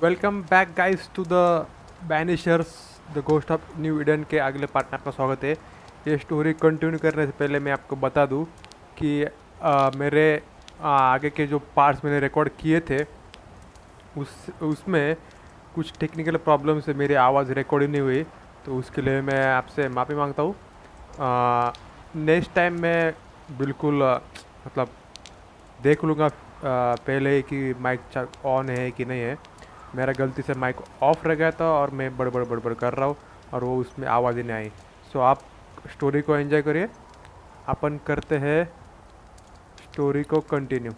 Welcome back guys to the banishers the ghost of new Eden के अगले part में आपका स्वागत है। ये स्टोरी कंटिन्यू करने से पहले मैं आपको बता दूं कि मेरे आगे के जो पार्ट्स मैंने रिकॉर्ड किए थे उसमें कुछ टेक्निकल प्रॉब्लम से मेरी आवाज़ रिकॉर्ड ही नहीं हुई, तो उसके लिए मैं आपसे माफ़ी मांगता हूँ। नेक्स्ट टाइम मैं बिल्कुल मतलब देख लूँगा पहले ही कि माइक ऑन है कि नहीं है। मेरा गलती से माइक ऑफ रह गया था और मैं बड़बड़ बड़बड़ कर रहा हूँ और वो उसमें आवाज़ ही नहीं आई। सो आप स्टोरी को एंजॉय करिए। अपन करते हैं स्टोरी को continue.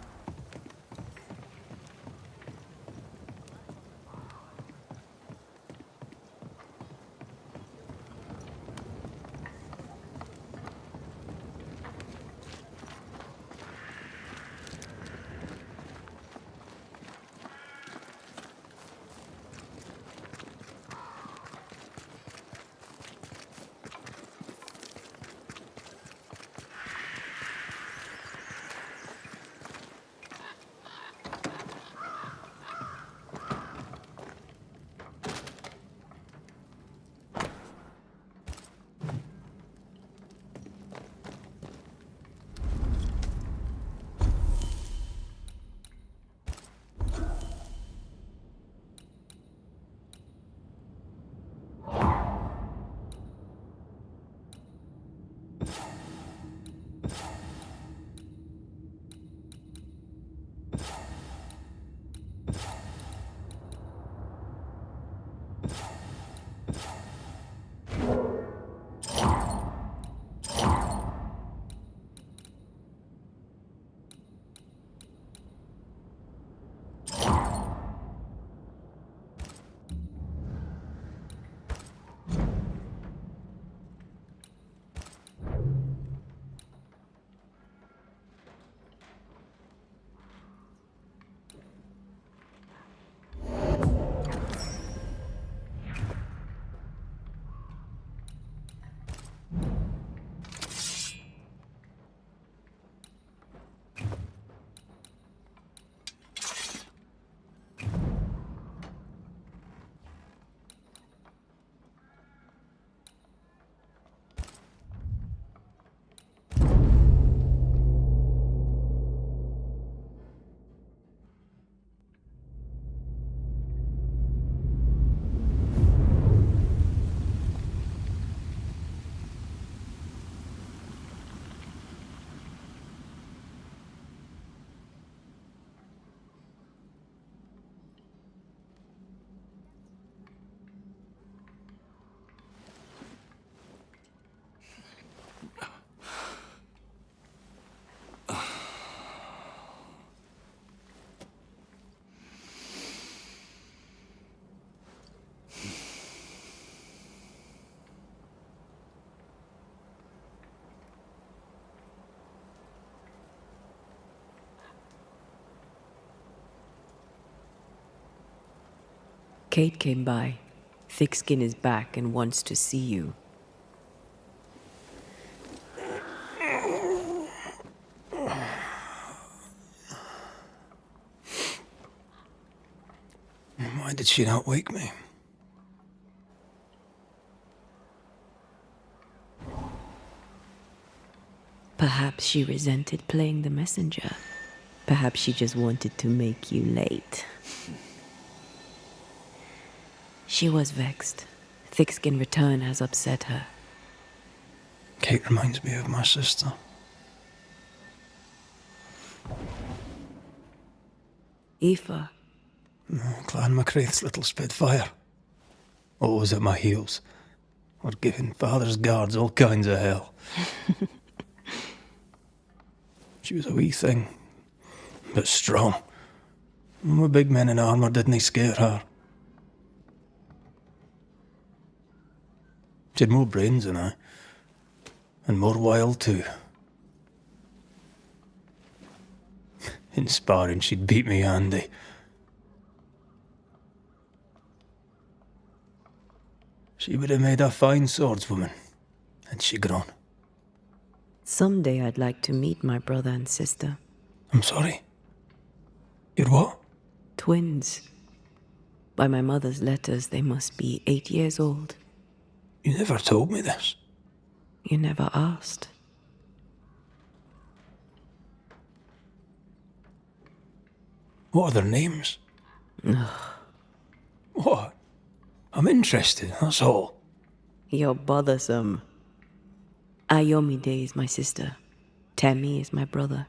Kate came by. Thickskin is back and wants to see you. Why did she not wake me? Perhaps she resented playing the messenger. Perhaps she just wanted to make you late. She was vexed. Thickskin return has upset her. Kate reminds me of my sister. Aoife. Clan MacRaith's little Spitfire. Always at my heels. Or giving father's guards all kinds of hell. She was a wee thing, but strong. The big men in armour didn't scare her. She had more brains than I. And more wild too. In sparring, she'd beat me handy. She would have made a fine swordswoman, had she grown. Someday I'd like to meet my brother and sister. I'm sorry. You're what? Twins. By my mother's letters, they must be 8 years old. You never told me this. You never asked. What are their names? What? I'm interested, that's all. You're bothersome. Ayomide is my sister. Temi is my brother.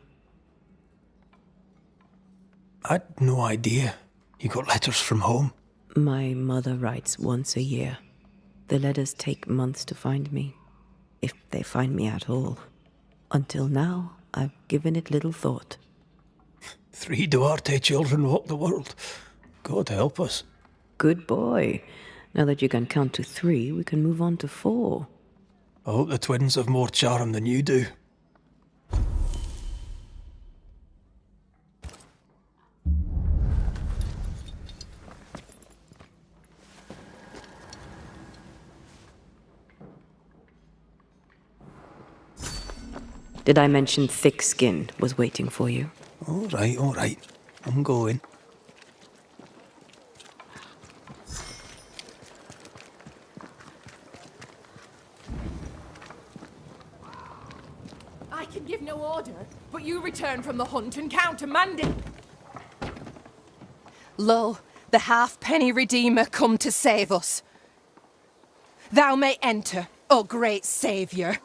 I'd no idea. You got letters from home? My mother writes once a year. The letters take months to find me, if they find me at all. Until now, I've given it little thought. 3 Duarte children walk the world. God help us. Good boy. Now that you can count to 3, we can move on to 4. I hope the twins have more charm than you do. Did I mention thick skin was waiting for you? All right. I'm going. I can give no order, but you return from the hunt and countermand it. Lo, the halfpenny redeemer come to save us. Thou may enter, O great saviour.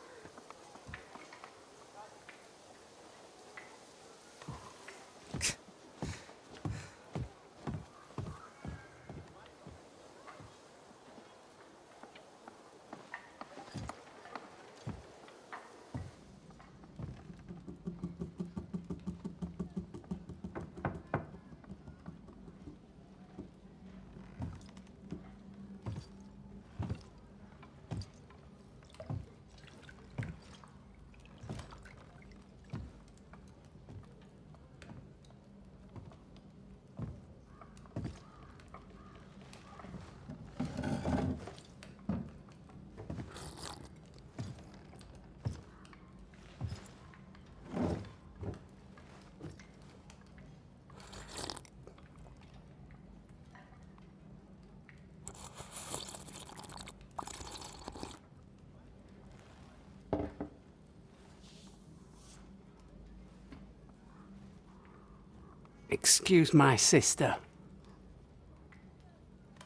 Excuse my sister.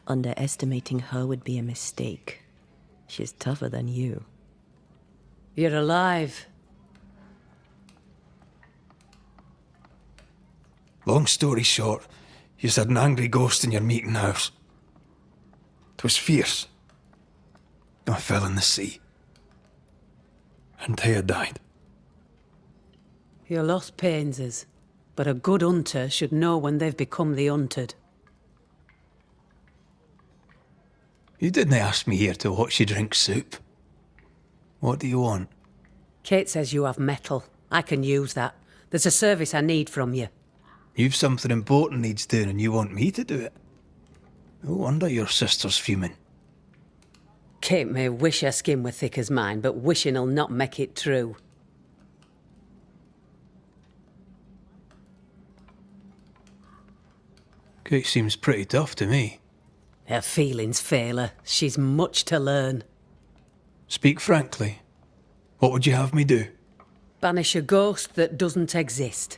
Underestimating her would be a mistake. She's tougher than you. You're alive. Long story short, you had an angry ghost in your meeting house. 'Twas fierce. I fell in the sea. Antea died. Your loss pains us, but a good hunter should know when they've become the hunted. You didn't ask me here to watch you drink soup. What do you want? Kate says you have metal. I can use that. There's a service I need from you. You've something important needs doing and you want me to do it? No wonder your sister's fuming. Kate may wish her skin were thick as mine, but wishing'll not make it true. Kate seems pretty tough to me. Her feelings fail her. She's much to learn. Speak frankly. What would you have me do? Banish a ghost that doesn't exist.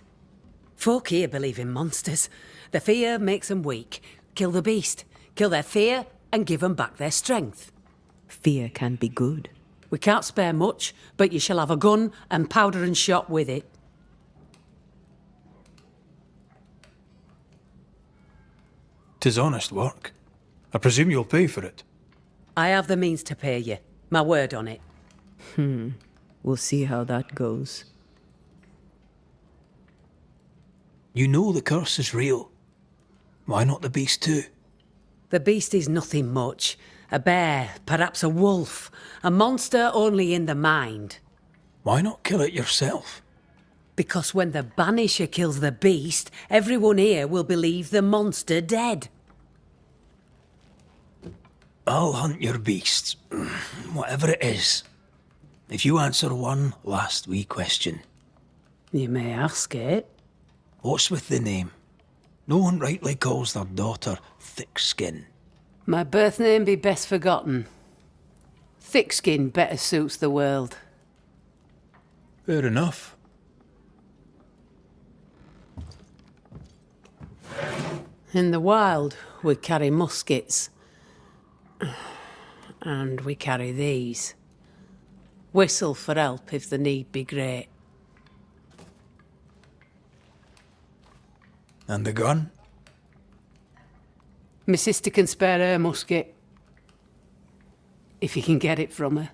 Folk here believe in monsters. The fear makes them weak. Kill the beast. Kill their fear and give them back their strength. Fear can be good. We can't spare much, but you shall have a gun and powder and shot with it. 'Tis honest work. I presume you'll pay for it. I have the means to pay you. My word on it. We'll see how that goes. You know the curse is real. Why not the beast too? The beast is nothing much. A bear, perhaps a wolf. A monster only in the mind. Why not kill it yourself? Because when the Banisher kills the beast, everyone here will believe the monster dead. I'll hunt your beast, whatever it is, if you answer one last wee question. You may ask it. What's with the name? No one rightly calls their daughter thick-skin. My birth name be best forgotten. Thick skin better suits the world. Fair enough. In the wild, we carry muskets. And we carry these. Whistle for help if the need be great. And the gun? My sister can spare her musket. If you can get it from her.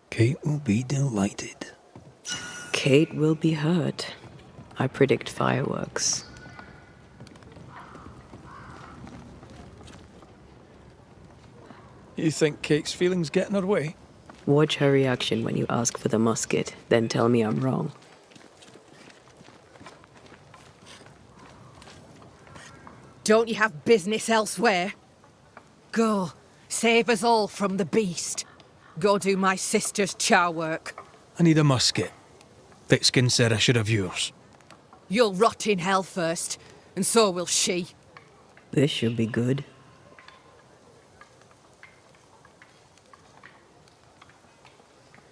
Kate will be delighted. Kate will be hurt. I predict fireworks. You think Kate's feelings get in her way? Watch her reaction when you ask for the musket, then tell me I'm wrong. Don't you have business elsewhere? Go, save us all from the beast. Go do my sister's char work. I need a musket. Thick-skin said I should have yours. You'll rot in hell first, and so will she. This should be good.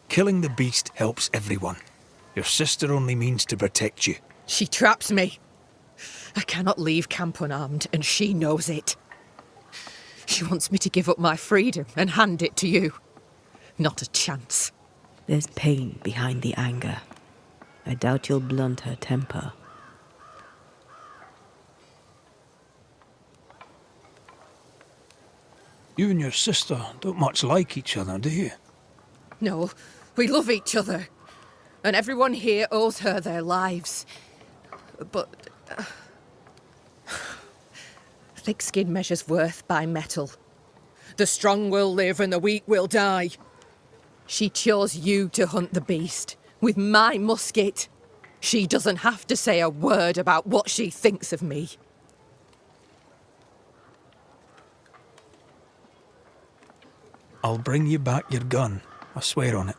Killing the beast helps everyone. Your sister only means to protect you. She traps me. I cannot leave camp unarmed, and she knows it. She wants me to give up my freedom and hand it to you. Not a chance. There's pain behind the anger. I doubt you'll blunt her temper. You and your sister don't much like each other, do you? No, we love each other. And everyone here owes her their lives. But... thick skin measures worth by metal. The strong will live and the weak will die. She chose you to hunt the beast with my musket. She doesn't have to say a word about what she thinks of me. I'll bring you back your gun. I swear on it.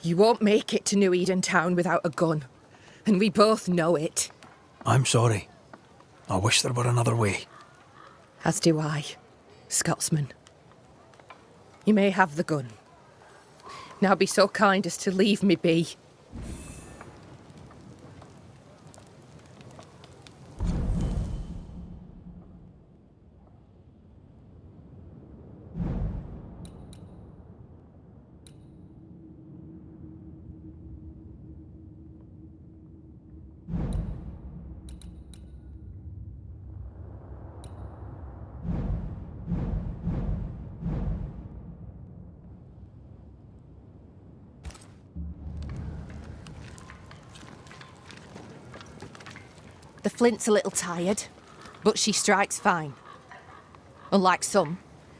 You won't make it to New Eden Town without a gun. And we both know it. I'm sorry. I wish there were another way. As do I, Scotsman. You may have the gun. Now be so kind as to leave me be. The flint's a little tired, but she strikes fine. Unlike some,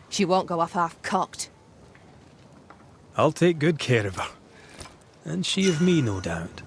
she won't go off half-cocked. I'll take good care of her. And she of me, no doubt.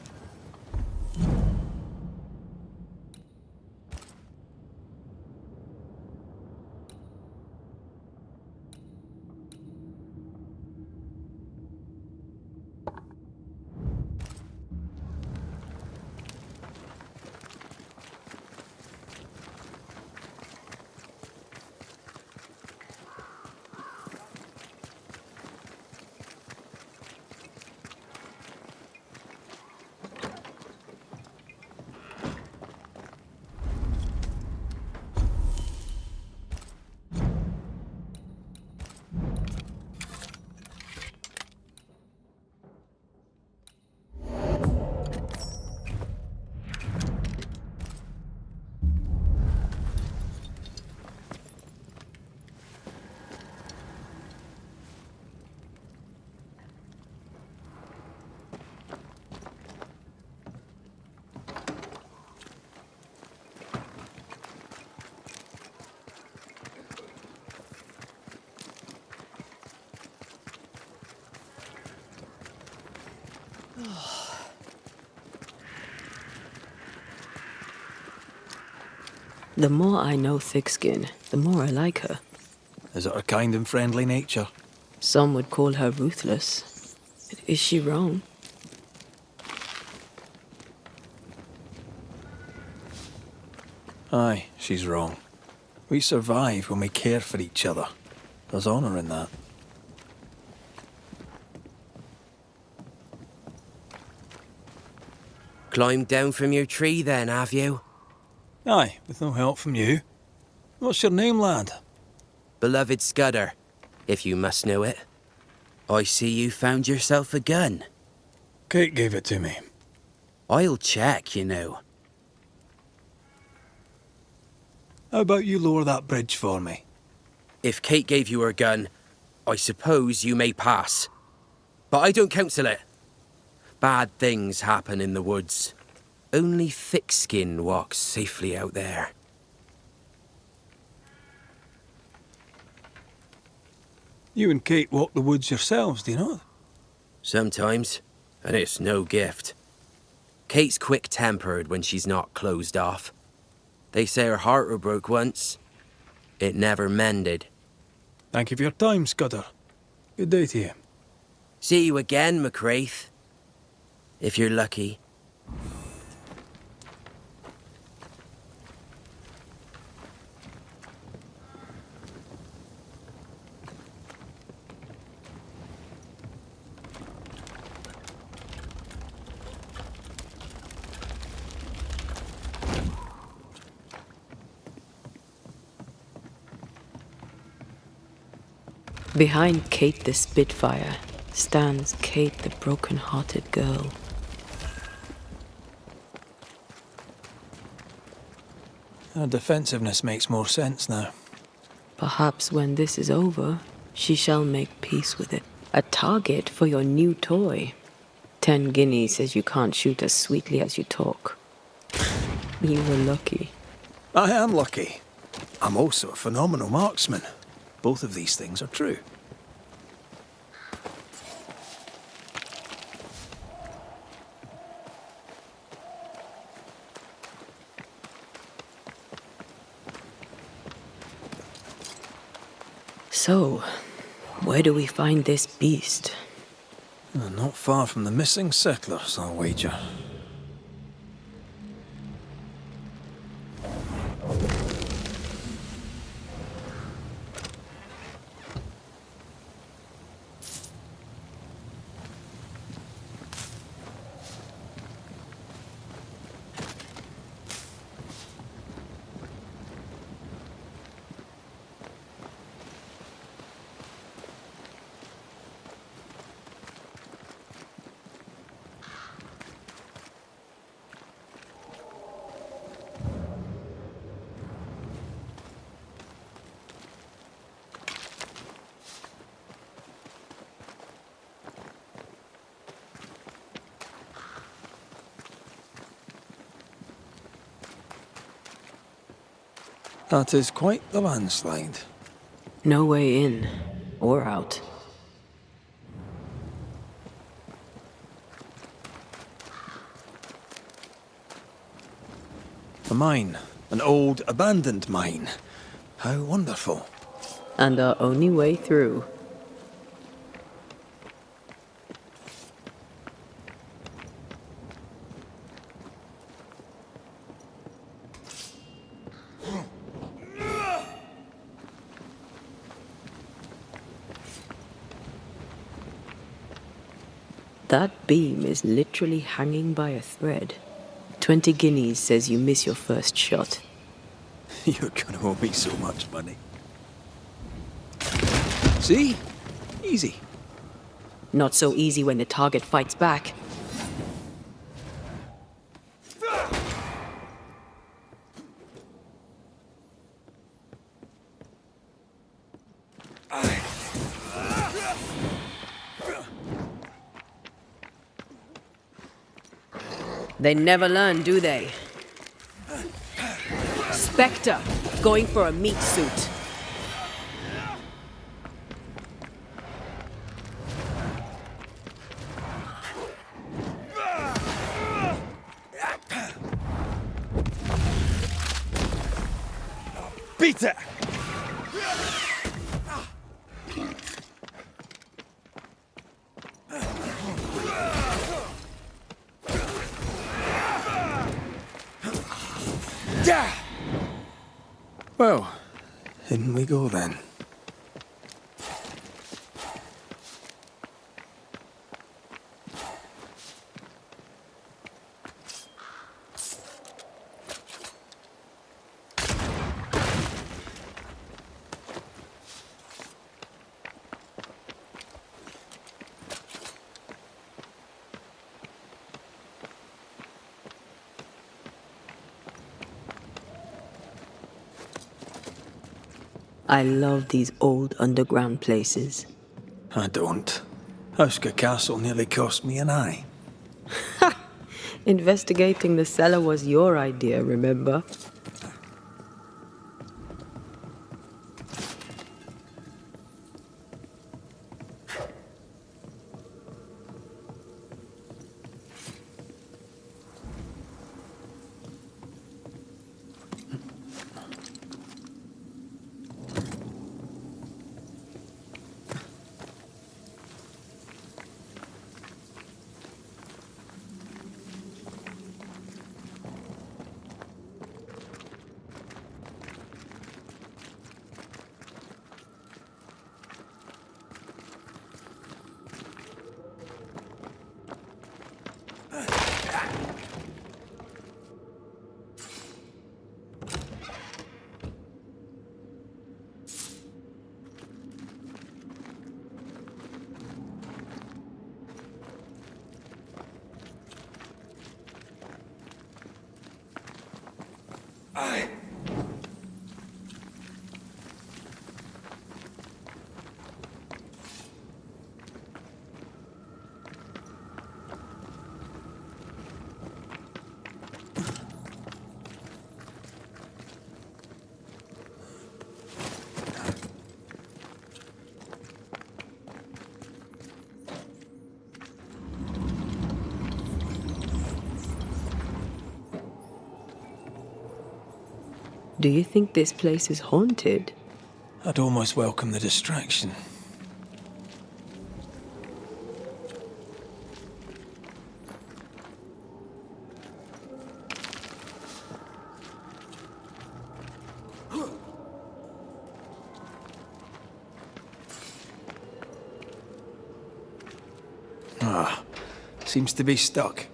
The more I know Thickskin, the more I like her. Is it her kind and friendly nature? Some would call her ruthless. But is she wrong? Aye, she's wrong. We survive when we care for each other. There's honour in that. Climbed down from your tree then, have you? Aye, with no help from you. What's your name, lad? Beloved Scudder, if you must know it. I see you found yourself a gun. Kate gave it to me. I'll check, you know. How about you lower that bridge for me? If Kate gave you her gun, I suppose you may pass. But I don't counsel it. Bad things happen in the woods. Only Thickskin walks safely out there. You and Kate walk the woods yourselves, do you not? Sometimes, and it's no gift. Kate's quick-tempered when she's not closed off. They say her heart were broke once. It never mended. Thank you for your time, Scudder. Good day to you. See you again, McRaith. If you're lucky. Behind Kate the Spitfire stands Kate the broken-hearted girl. Her defensiveness makes more sense now. Perhaps when this is over, she shall make peace with it. A target for your new toy. 10 guineas says you can't shoot as sweetly as you talk. You were lucky. I am lucky. I'm also a phenomenal marksman. Both of these things are true. So, where do we find this beast? Not far from the missing settlers, I'll wager. That is quite the landslide. No way in or out. A mine. An old, abandoned mine. How wonderful. And our only way through. That beam is literally hanging by a thread. 20 guineas says you miss your first shot. You're gonna owe me so much money. See? Easy. Not so easy when the target fights back. They never learn, do they? Spectre, going for a meat suit. Beat it! Yeah! Well, in we go then. I love these old underground places. I don't. Auska Castle nearly cost me an eye. Investigating the cellar was your idea, remember? Do you think this place is haunted? I'd almost welcome the distraction. Seems to be stuck.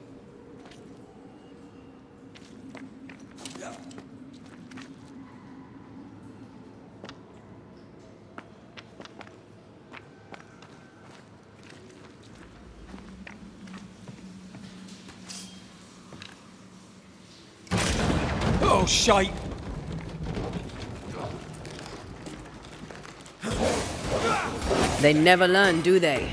Oh, shite! They never learn, do they?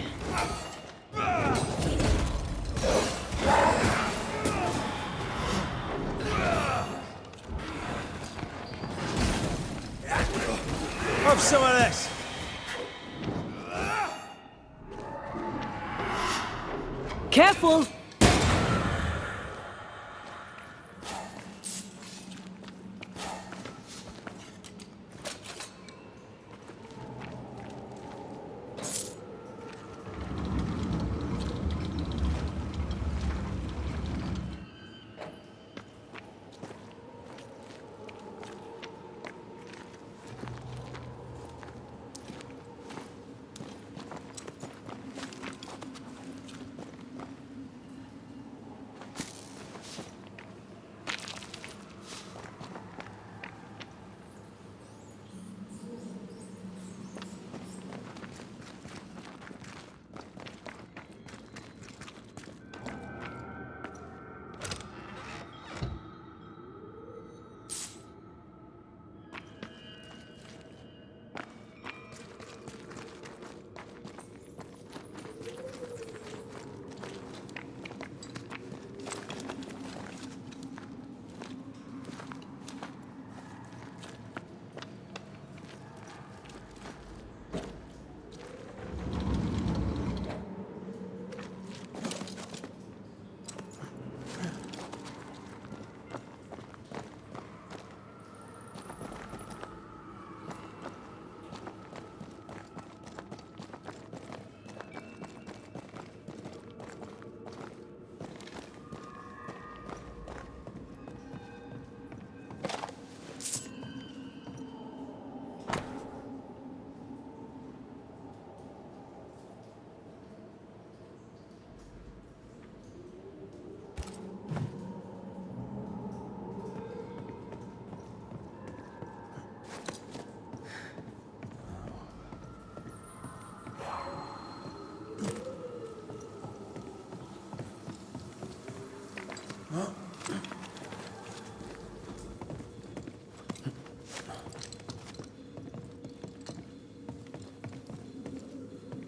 Have some of this! Careful!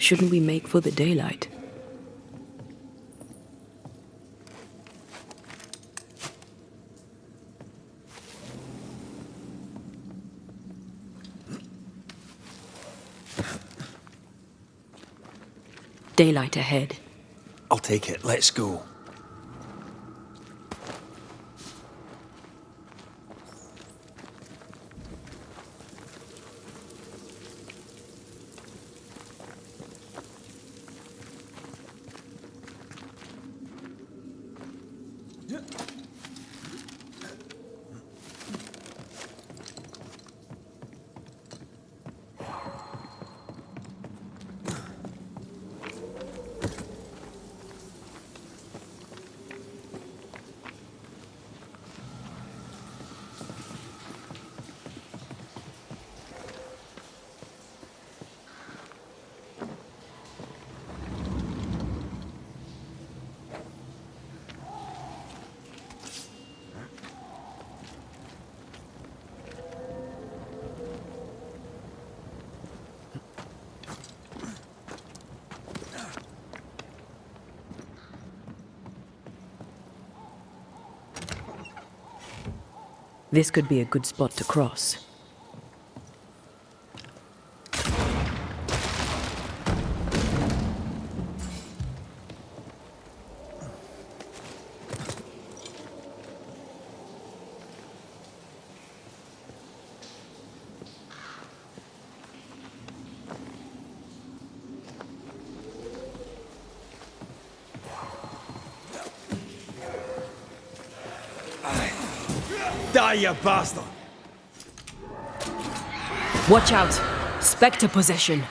Shouldn't we make for the daylight? Daylight ahead. I'll take it. Let's go. This could be a good spot to cross. Die, you bastard! Watch out! Spectre possession!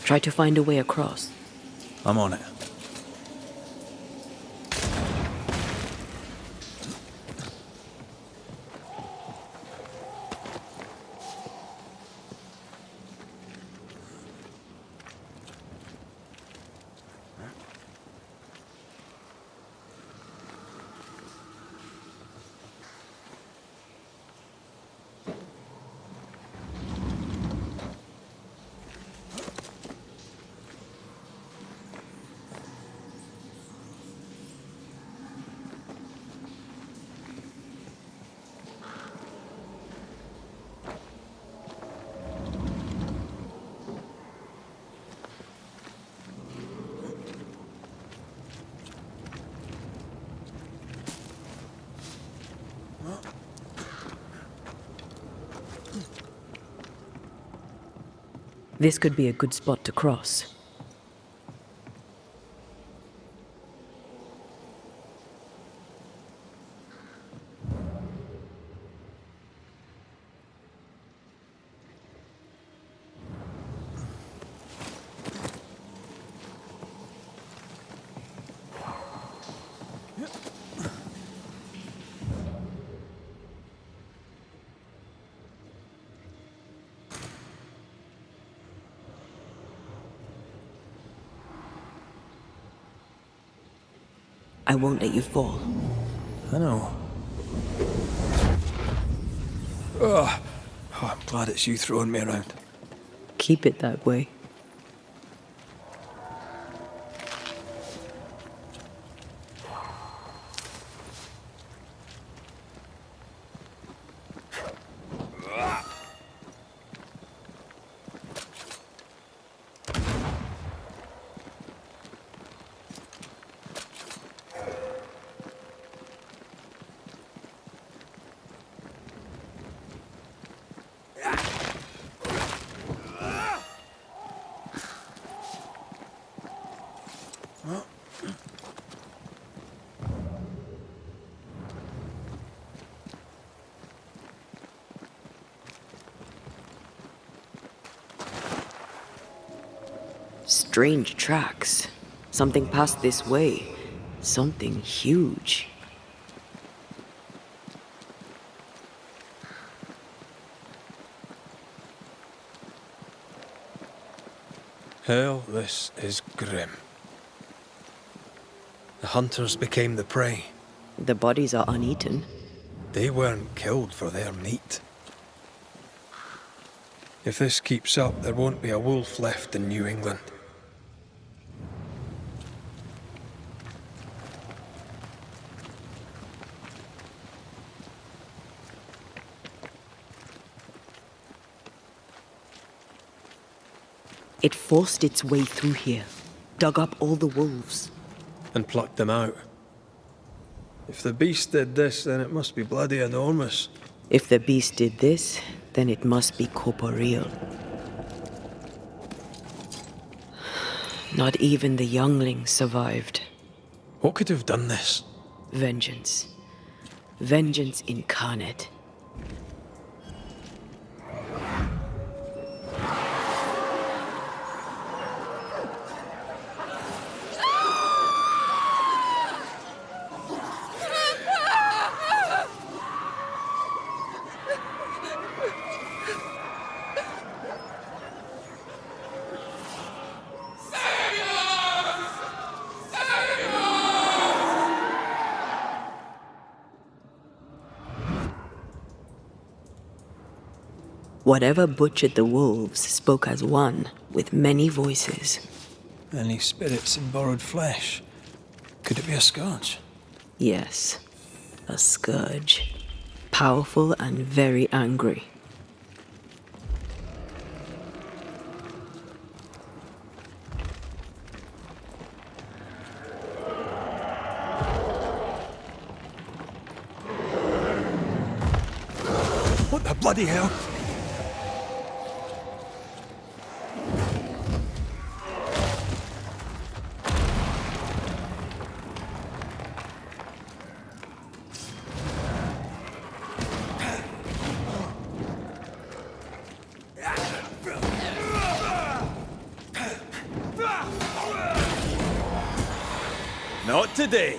Try to find a way across. I'm on it. This could be a good spot to cross. I won't let you fall. I know. Oh, I'm glad it's you throwing me around. Keep it that way. Strange tracks. Something passed this way. Something huge. Hell, this is grim. The hunters became the prey. The bodies are uneaten. They weren't killed for their meat. If this keeps up, there won't be a wolf left in New England. It forced its way through here, dug up all the wolves. And plucked them out. If the beast did this, then it must be bloody enormous. If the beast did this, then it must be corporeal. Not even the youngling survived. What could have done this? Vengeance. Vengeance incarnate. Whatever butchered the wolves spoke as one, with many voices. Any spirits in borrowed flesh? Could it be a scourge? Yes, a scourge. Powerful and very angry. What the bloody hell? Not today.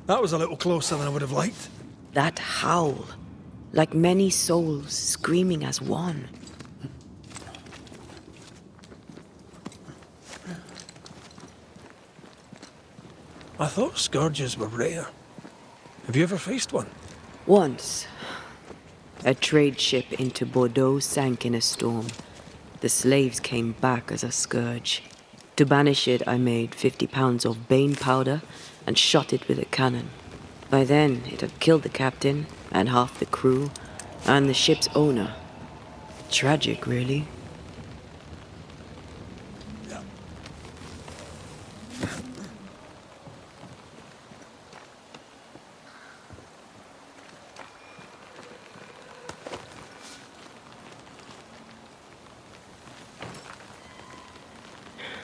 That was a little closer than I would have liked. That howl, like many souls screaming as one. I thought scourges were rare. Have you ever faced one? Once, a trade ship into Bordeaux sank in a storm. The slaves came back as a scourge. To banish it, I made 50 pounds of bane powder and shot it with a cannon. By then, it had killed the captain and half the crew and the ship's owner. Tragic, really.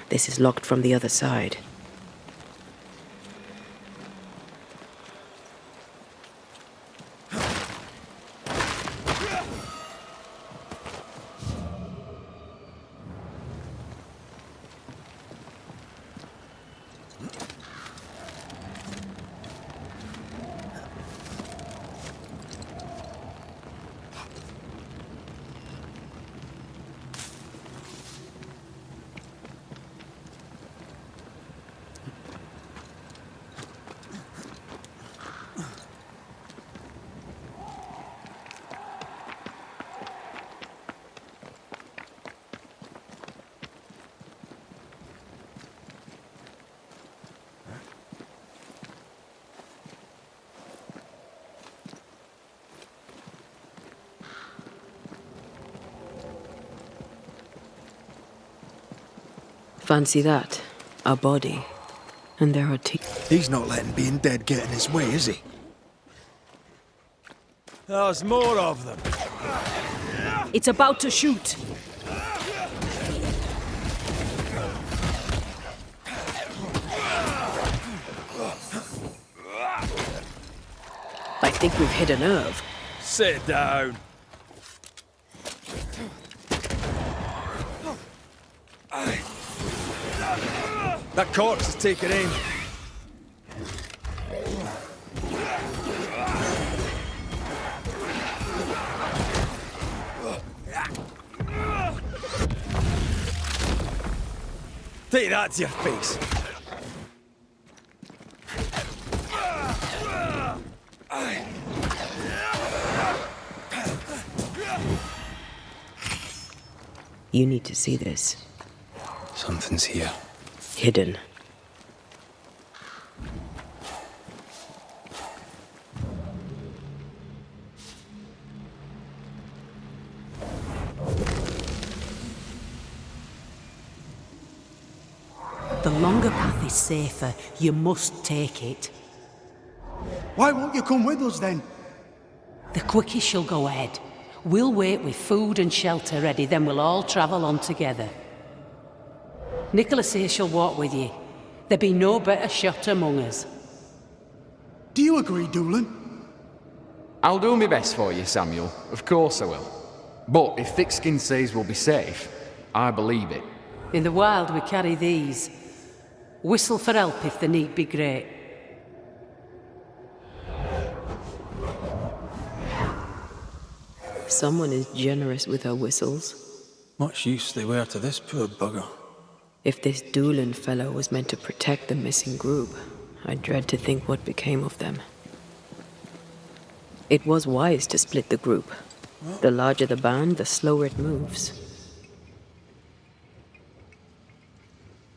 This is locked from the other side. Fancy that. A body. And there are He's not letting being dead get in his way, is he? There's more of them. It's about to shoot. I think we've hit a nerve. Sit down. That corpse is taking aim. Take that to your face. You need to see this. Something's here. Hidden. The longer path is safer. You must take it. Why won't you come with us then? The quickest she'll go ahead. We'll wait with food and shelter ready, then we'll all travel on together. Nicola says she'll walk with you. There be no better shot among us. Do you agree, Doolin? I'll do my best for you, Samuel. Of course I will. But if Thickskin says we'll be safe, I believe it. In the wild we carry these. Whistle for help if the need be great. Someone is generous with her whistles. Much use they were to this poor bugger. If this Doolin fellow was meant to protect the missing group, I dread to think what became of them. It was wise to split the group. The larger the band, the slower it moves.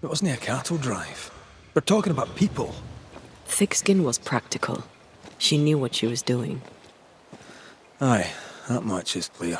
It wasn't a cattle drive. We're talking about people. Thickskin was practical. She knew what she was doing. Aye, that much is clear.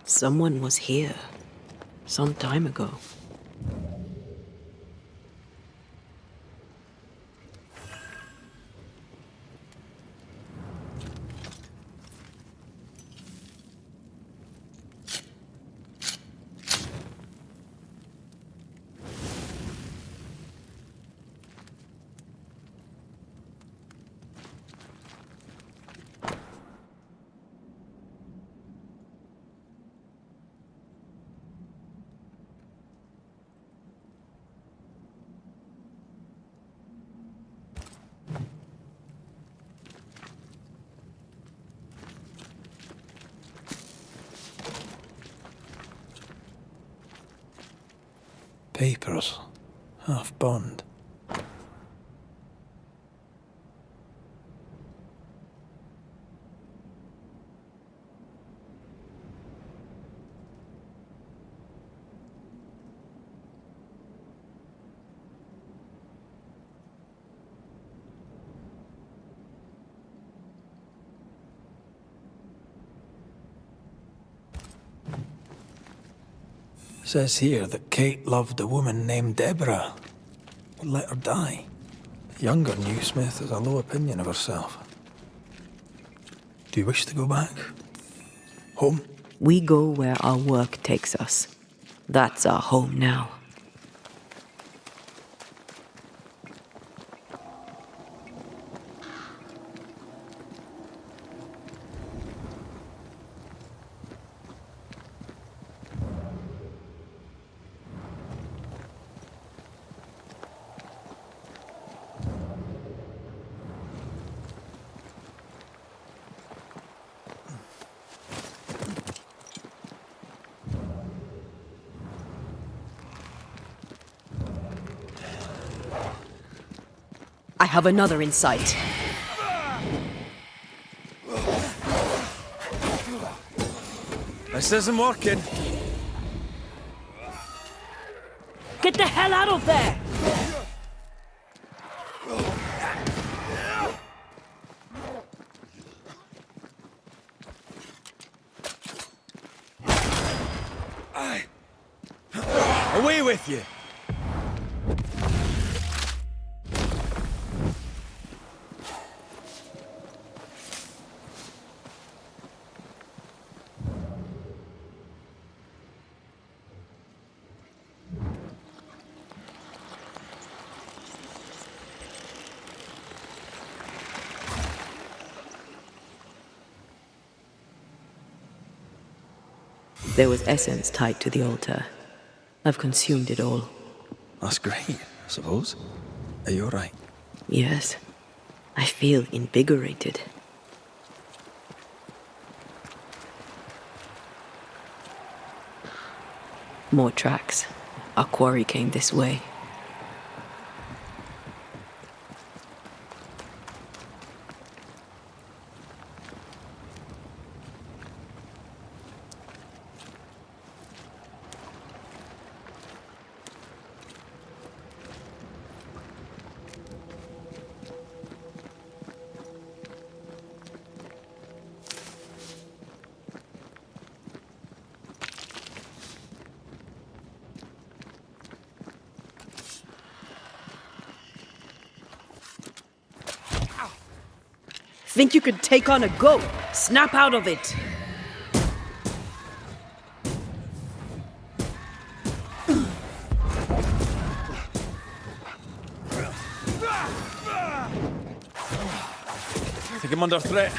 Someone was here. Some time ago. Papers. Half burned. Says here that Kate loved a woman named Deborah, but let her die. The younger Newsmith has a low opinion of herself. Do you wish to go back? Home? We go where our work takes us. That's our home now. I have another in sight. This isn't working. Get the hell out of there! with you. There was essence tied to the altar. I've consumed it all. That's great, I suppose. Are you alright? Yes. I feel invigorated. More tracks. Our quarry came this way. Think you could take on a goat? Snap out of it! Think I'm under threat.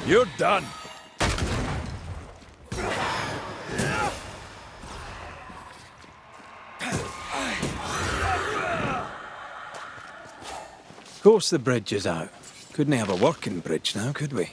You're done. Of course the bridge is out. Couldn't have a working bridge now, could we?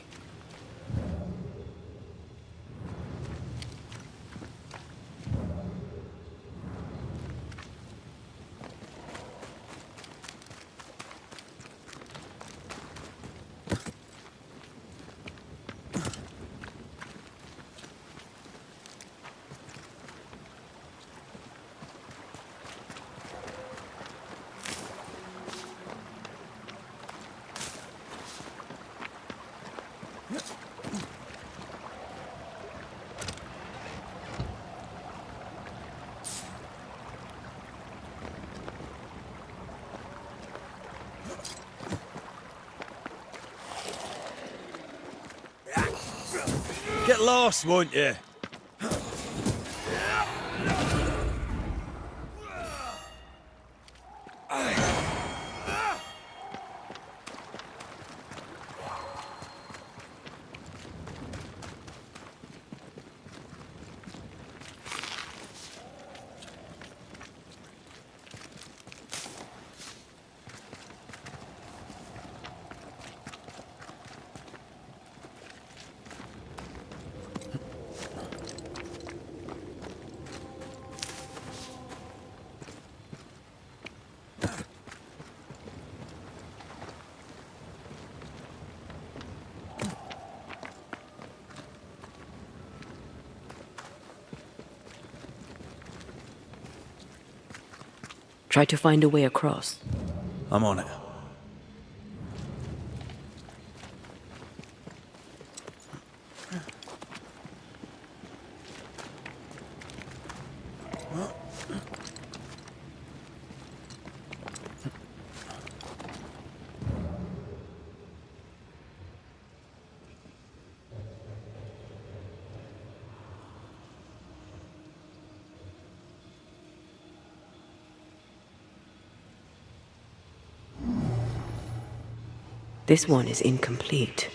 Get lost, won't you? Try to find a way across. I'm on it. This one is incomplete.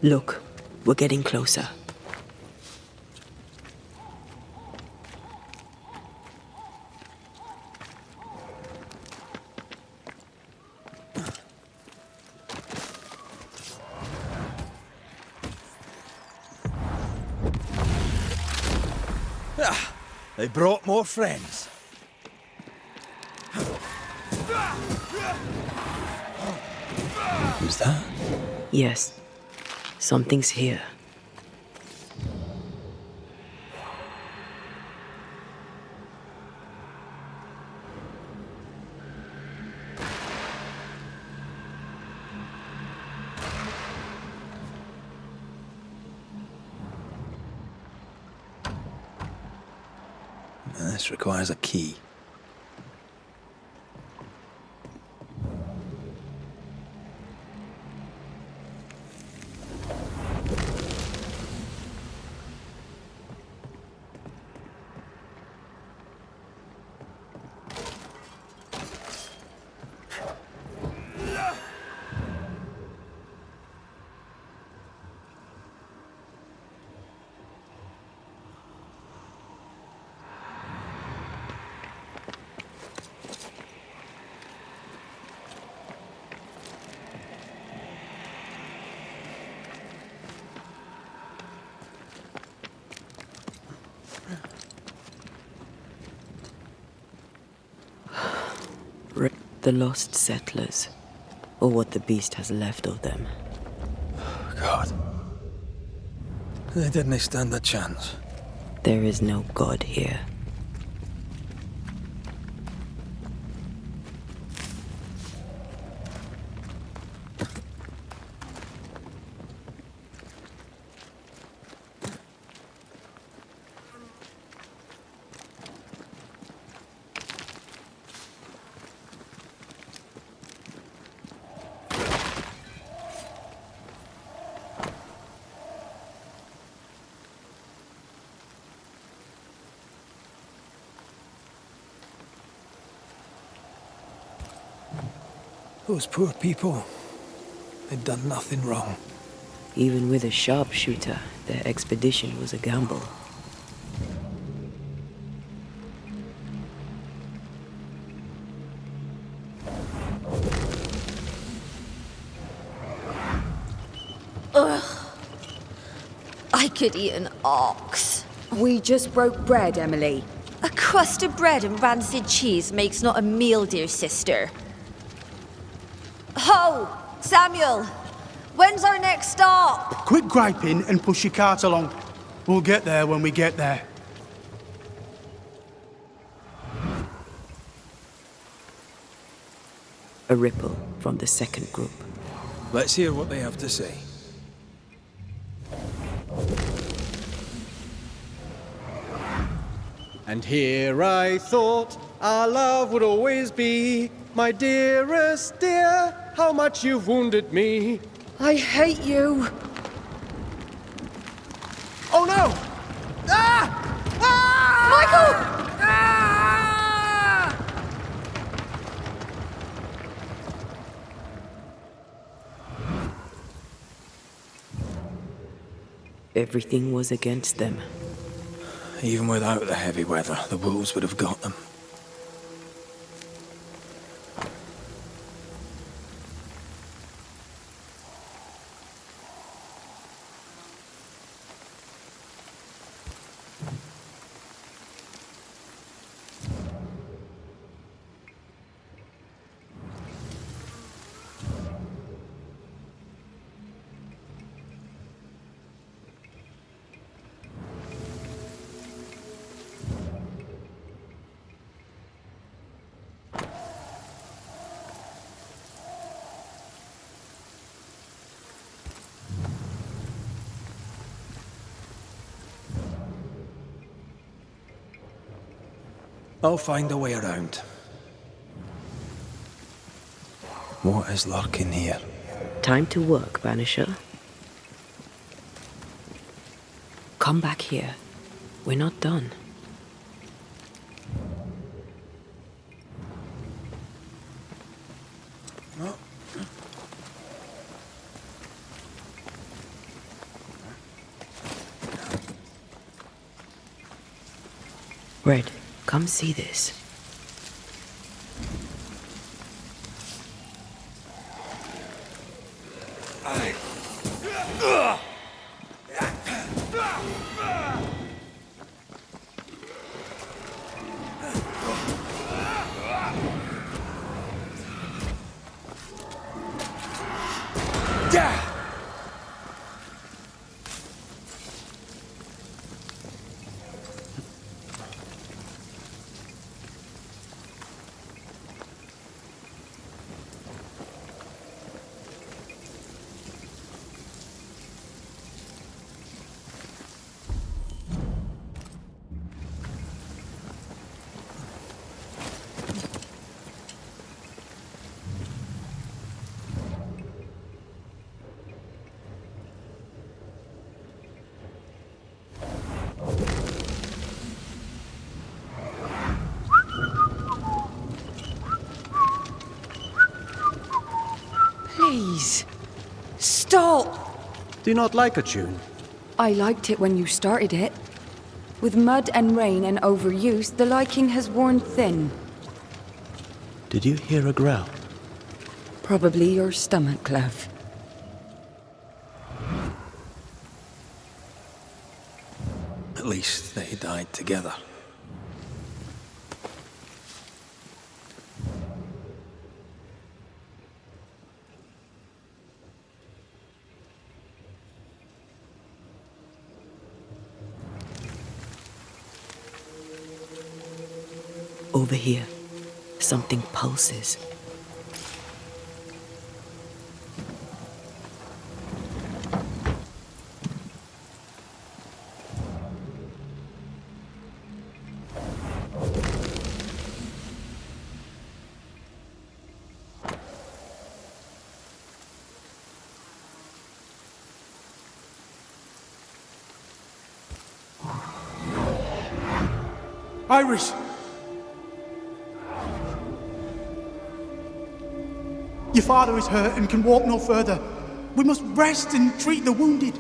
Look, we're getting closer. They brought more friends. Who's that? Yes, something's here. This requires a key. The lost settlers, or what the beast has left of them. God. They didn't stand a chance. There is no god here. Those poor people. They'd done nothing wrong. Even with a sharpshooter, their expedition was a gamble. I could eat an ox. We just broke bread, Emily. A crust of bread and rancid cheese makes not a meal, dear sister. Ho! Samuel! When's our next stop? Quit griping and push your cart along. We'll get there when we get there. A ripple from the second group. Let's hear what they have to say. And here I thought our love would always be. My dearest dear, how much you've wounded me. I hate you. Oh no! Ah! Ah! Michael! Ah! Everything was against them. Even without the heavy weather, the wolves would have got them. I'll find a way around. What is lurking here? Time to work, Banisher. Come back here. We're not done. Red, come see this. Please, stop! Do you not like a tune? I liked it when you started it. With mud and rain and overuse, the liking has worn thin. Did you hear a growl? Probably your stomach, Clove. At least they died together. Over here, something pulses. Iris! Your father is hurt and can walk no further. We must rest and treat the wounded.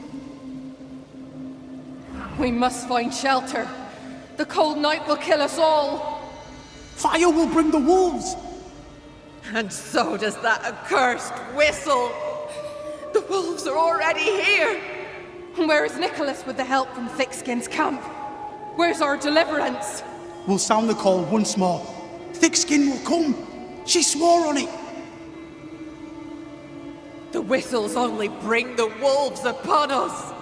We must find shelter. The cold night will kill us all. Fire will bring the wolves. And so does that accursed whistle. The wolves are already here. Where is Nicholas with the help from Thickskin's camp? Where's our deliverance? We'll sound the call once more. Thickskin will come. She swore on it. The whistles only bring the wolves upon us.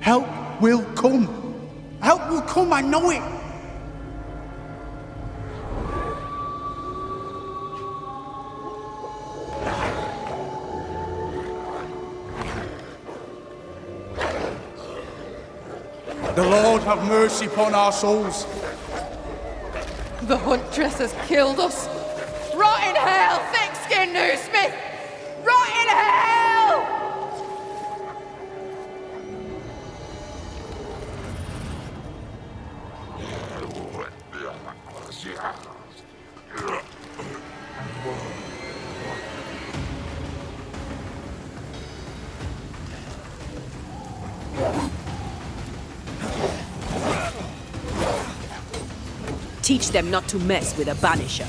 Help will come. Help will come, I know it. The Lord have mercy upon our souls. The huntress has killed us. Rot in hell, thick-skinned Newsmith! Rot in hell! Teach them not to mess with a Banisher.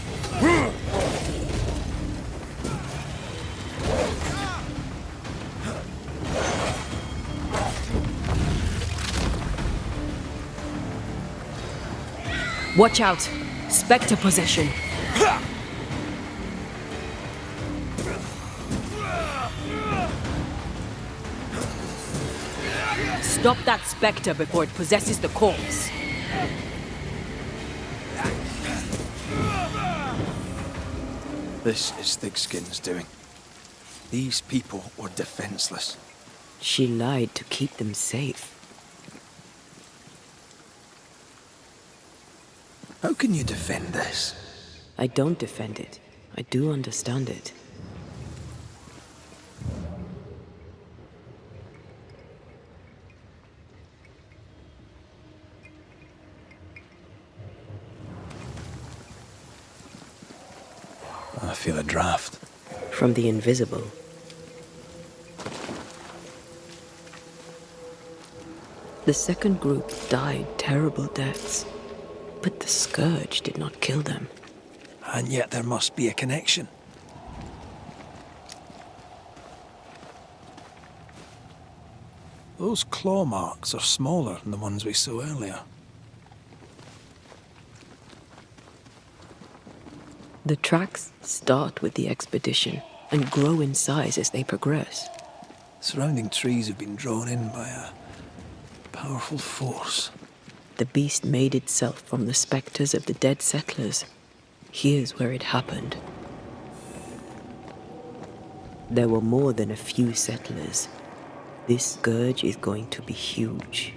Watch out! Spectre possession. Stop that spectre before it possesses the corpse. This is Thickskin's doing. These people were defenseless. She lied to keep them safe. How can you defend this? I don't defend it. I do understand it. I feel a draft. From the invisible. The second group died terrible deaths, but the scourge did not kill them. And yet there must be a connection. Those claw marks are smaller than the ones we saw earlier. The tracks start with the expedition and grow in size as they progress. Surrounding trees have been drawn in by a powerful force. The beast made itself from the spectres of the dead settlers. Here's where it happened. There were more than a few settlers. This scourge is going to be huge.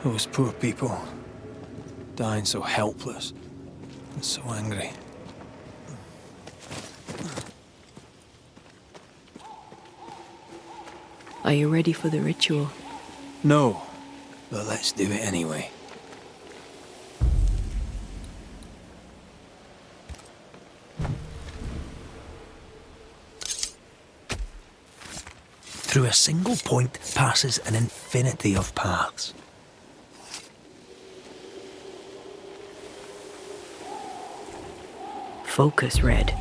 Those poor people, dying so helpless and so angry. Are you ready for the ritual? No, but let's do it anyway. Through a single point passes an infinity of paths. Focus, Red.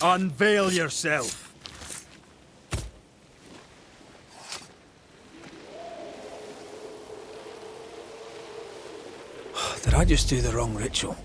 Unveil yourself. Did I just do the wrong ritual?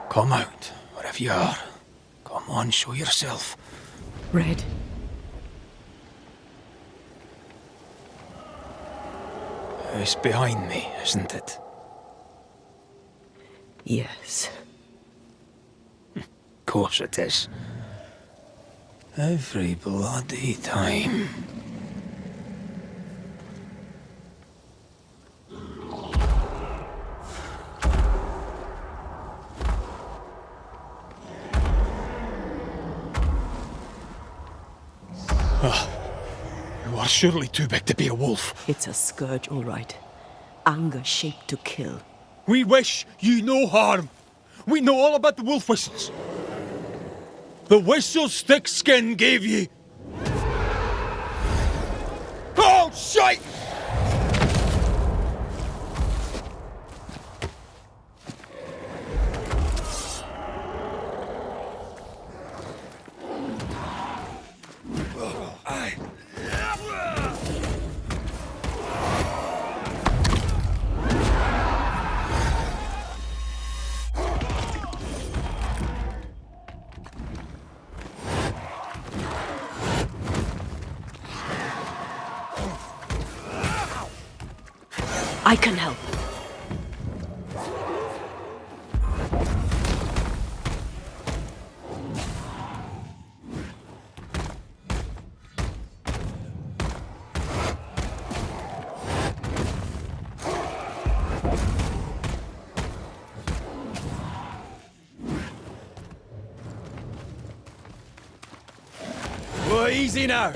Come out, wherever you are. Come on, show yourself. Red. It's behind me, isn't it? Yes. Of course it is. Every bloody time. You are surely too big to be a wolf. It's a scourge, all right. Anger shaped to kill. We wish you no harm. We know all about the wolf whistles. The whistles Thickskin gave you. Oh, shite! I can help. Oh, easy now.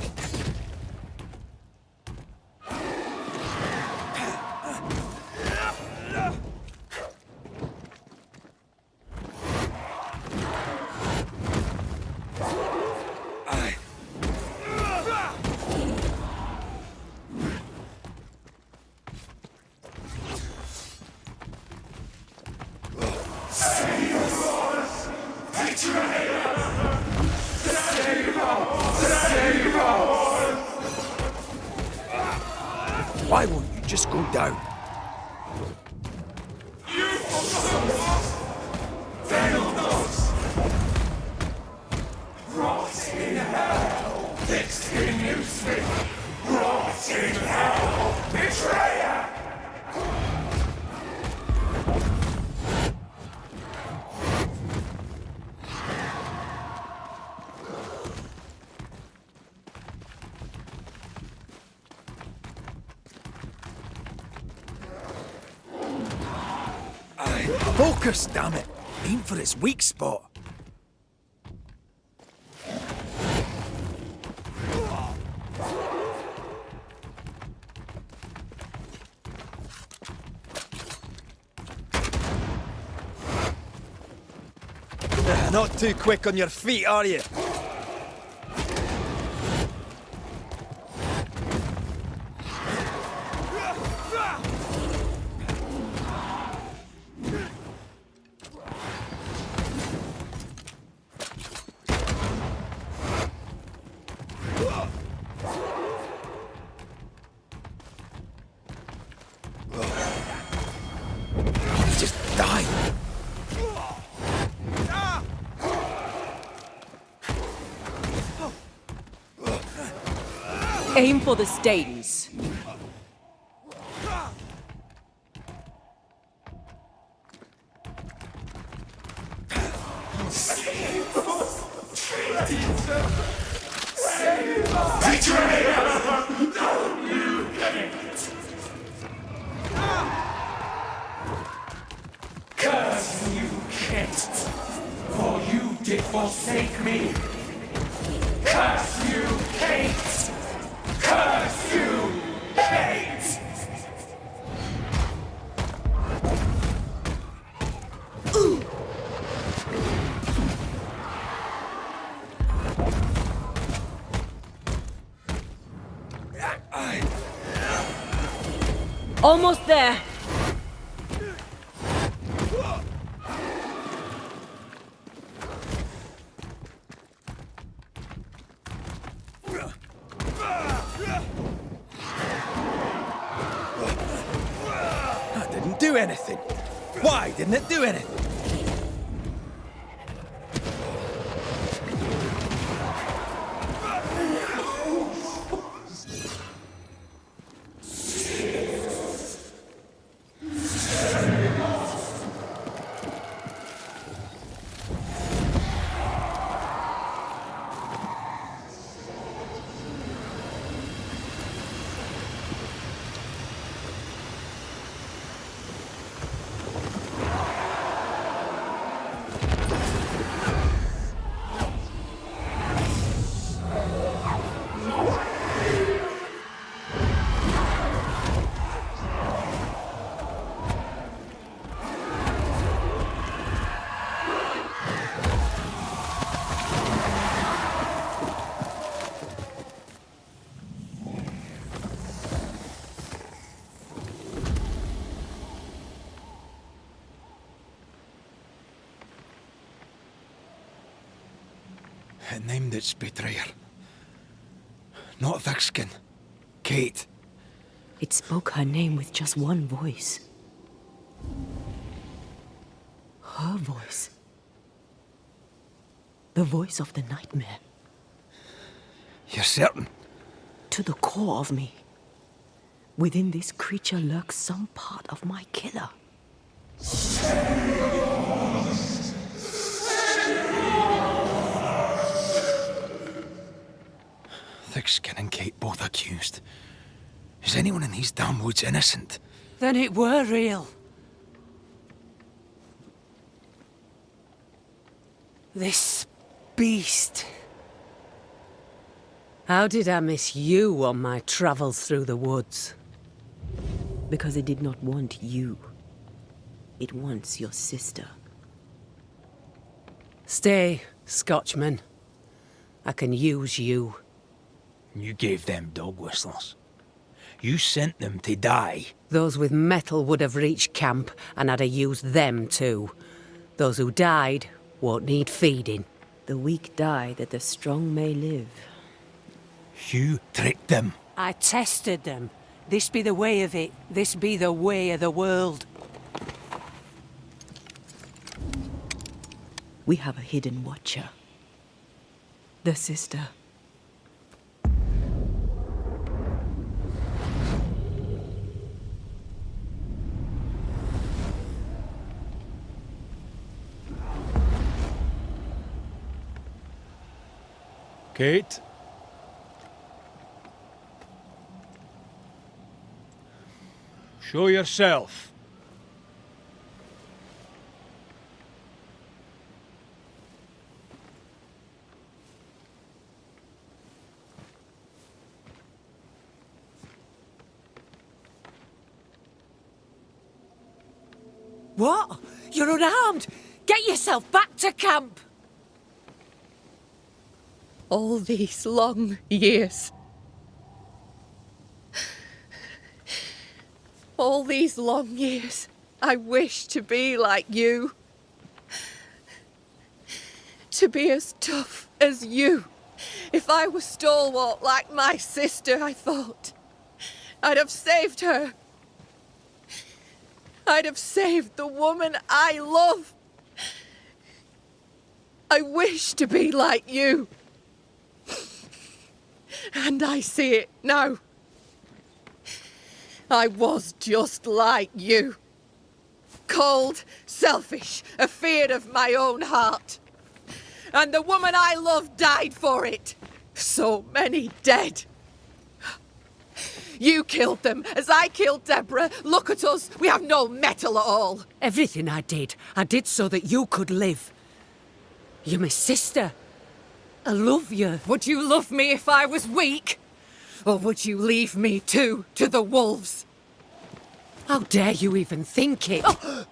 Why won't you just go down? Rot in hell, thick-skinned newsmith. Rot in hell, betrayer! Focus, damn it! Aim for its weak spot. Not too quick on your feet, are you? Just die. Aim for the stains. Curse you, Kent, for you did forsake me. Curse you, Kate! Curse you, Kate! Almost there. That didn't do anything. Why didn't it do anything? It named its betrayer. Not Thickskin. Kate. It spoke her name with just one voice. Her voice. The voice of the nightmare. You're certain? To the core of me. Within this creature lurks some part of my killer. Thickskin and Kate both accused. Is anyone in these damn woods innocent? Then it were real. This beast. How did I miss you on my travels through the woods? Because it did not want you. It wants your sister. Stay, Scotchman. I can use you. You gave them dog whistlers. You sent them to die. Those with metal would have reached camp, and I'd have used them too. Those who died won't need feeding. The weak die that the strong may live. You tricked them. I tested them. This be the way of it. This be the way of the world. We have a hidden watcher. The sister. Kate? Show yourself. What? You're unarmed! Get yourself back to camp! All these long years. All these long years, I wish to be like you. To be as tough as you. If I were stalwart like my sister, I thought, I'd have saved her. I'd have saved the woman I love. I wish to be like you. And I see it now. I was just like you. Cold, selfish, afeard of my own heart. And the woman I loved died for it. So many dead. You killed them, as I killed Deborah. Look at us, we have no mettle at all. Everything I did so that you could live. You're my sister. I love you. Would you love me if I was weak? Or would you leave me too to the wolves? How dare you even think it? Oh!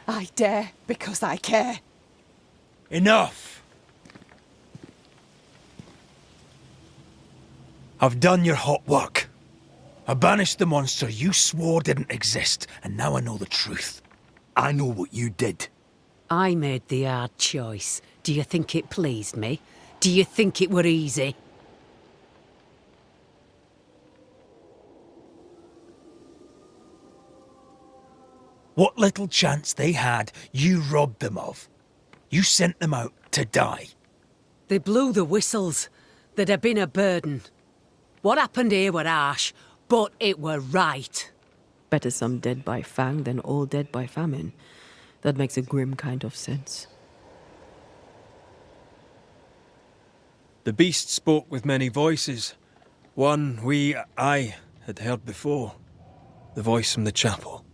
I dare because I care. Enough! I've done your hot work. I banished the monster you swore didn't exist, and now I know the truth. I know what you did. I made the hard choice. Do you think it pleased me? Do you think it were easy? What little chance they had, you robbed them of. You sent them out to die. They blew the whistles. There'd have been a burden. What happened here were harsh, but it were right. Better some dead by fang than all dead by famine. That makes a grim kind of sense. The beast spoke with many voices. One I had heard before. The voice from the chapel.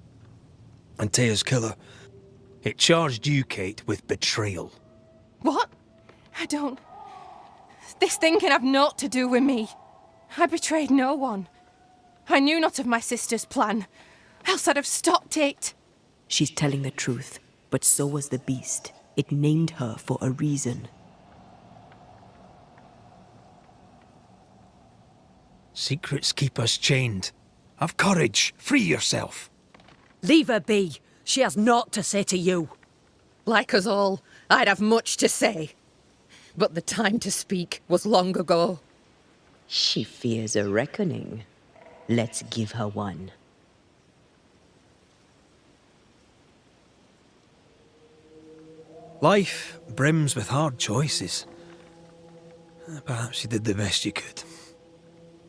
Antea's killer. It charged you, Kate, with betrayal. What? I don't... This thing can have naught to do with me. I betrayed no one. I knew not of my sister's plan, else I'd have stopped it. She's telling the truth, but so was the beast. It named her for a reason. Secrets keep us chained. Have courage. Free yourself. Leave her be. She has naught to say to you. Like us all, I'd have much to say. But the time to speak was long ago. She fears a reckoning. Let's give her one. Life brims with hard choices. Perhaps you did the best you could.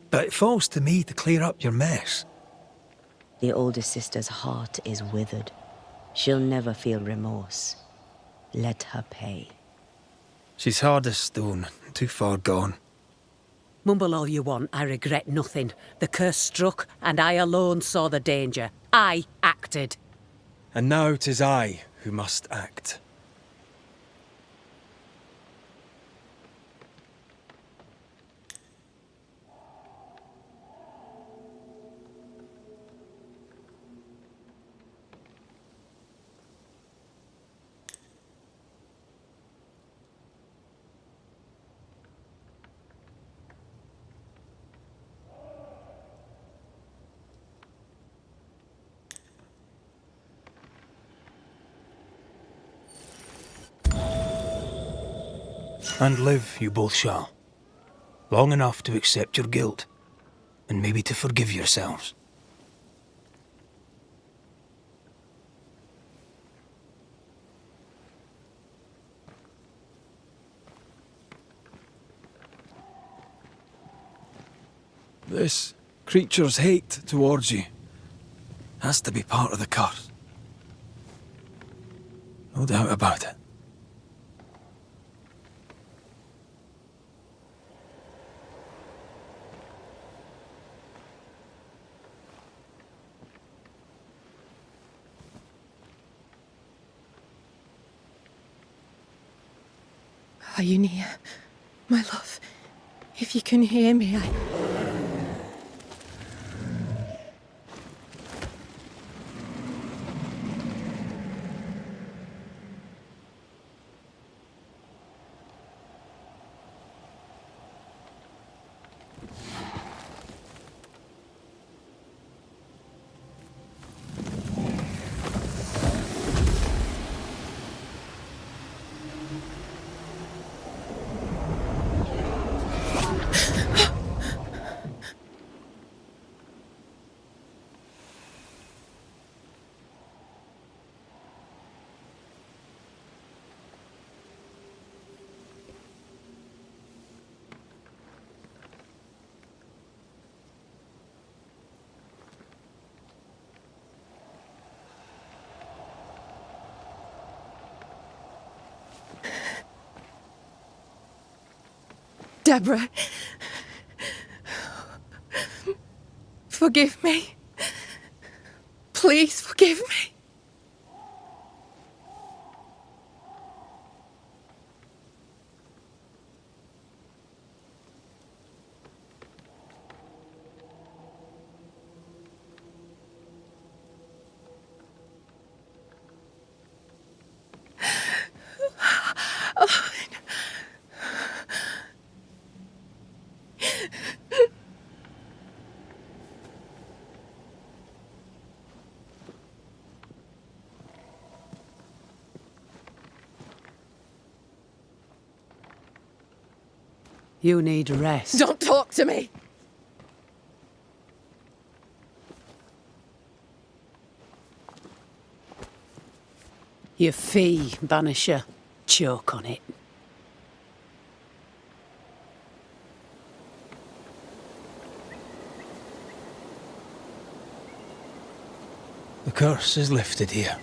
But it falls to me to clear up your mess. The older sister's heart is withered. She'll never feel remorse. Let her pay. She's hard as stone, too far gone. Mumble all you want, I regret nothing. The curse struck, and I alone saw the danger. I acted. And now 'tis I who must act. And live you both shall. Long enough to accept your guilt, and maybe to forgive yourselves. This creature's hate towards you has to be part of the curse. No doubt about it. Are you near? My love, if you can hear me, I... Deborah, forgive me. Please forgive me. You need rest. Don't talk to me! Your fee, Banisher. Choke on it. The curse is lifted here.